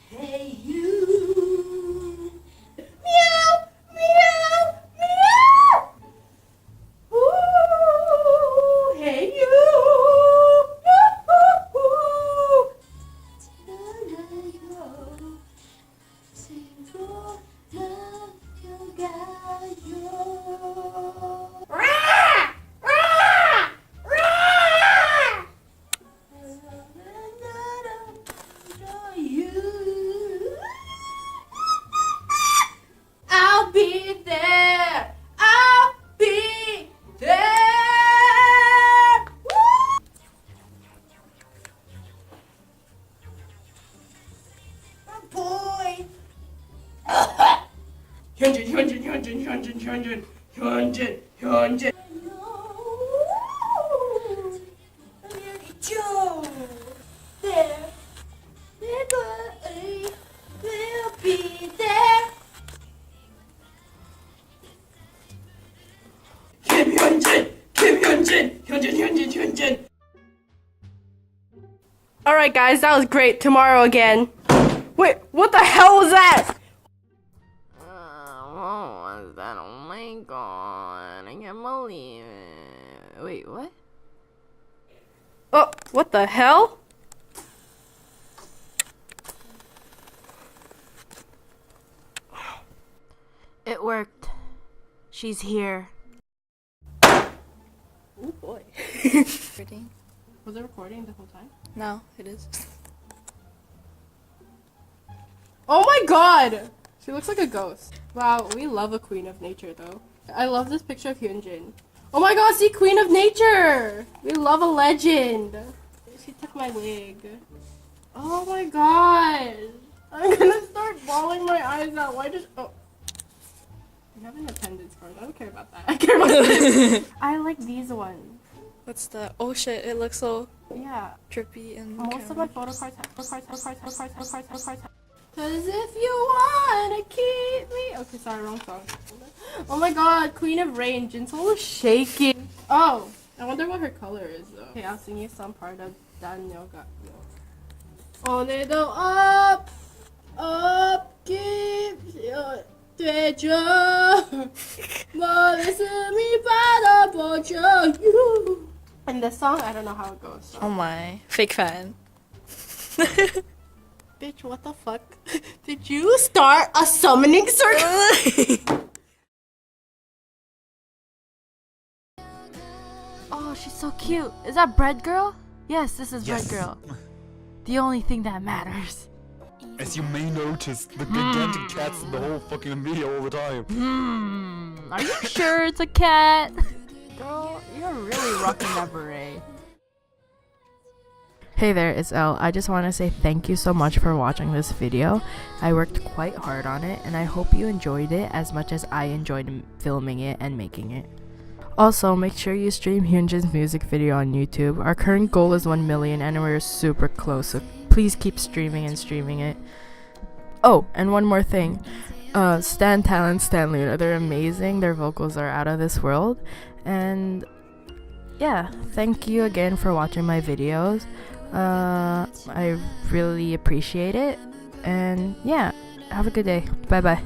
Hey you, meow, meow, meow. Ooh, hey you. Ooh. Rah! Rah! Rah! I'll be there. I'll be there. My boy. Hyunjin. Joe. There. We'll be there. Hyunjin. Alright guys, that was great. Tomorrow again. Wait, what the hell was that? What was that? Oh my god, I can't believe it. Wait, what? Oh, what the hell? It worked. She's here. Oh boy. Recording? Was it recording the whole time? No, it is. Oh my god! She looks like a ghost. Wow, we love a queen of nature though. I love this picture of Hyunjin. Oh my god, see, queen of nature! We love a legend. She took my wig. Oh my god. I'm gonna start bawling my eyes out. Why does... Oh. You have an attendance card. I don't care about that. I care about this. I like these ones. What's the... Oh shit, it looks so Yeah. trippy and... Most of my photo cards have Cause if you wanna keep me... Okay, sorry, wrong song. Oh my god, Queen of Rain. Jinsol is shaking. Oh, I wonder what her color is though. Okay, I'll sing you some part of Danyoga. 오늘도 되죠. 머리숨이 바라보죠. You. And the song, I don't know how it goes. So. Oh my. Fake fan. Bitch, what the fuck? Did you start a summoning circle? Oh, she's so cute. Is that Bread Girl? Yes, this is Bread Girl. The only thing that matters. As you may notice, the gigantic cat's in the whole fucking video all the time. Are you sure it's a cat? Girl, you're really rocking that beret. Hey there, it's Elle. I just want to say thank you so much for watching this video. I worked quite hard on it, and I hope you enjoyed it as much as I enjoyed filming it and making it. Also, make sure you stream Hyunjin's music video on YouTube. Our current goal is 1 million and we're super close, so please keep streaming it. Oh, and one more thing. Stan Talent, Stan Loona, they're amazing. Their vocals are out of this world. And yeah, thank you again for watching my videos. I really appreciate it. And yeah, have a good day. Bye bye.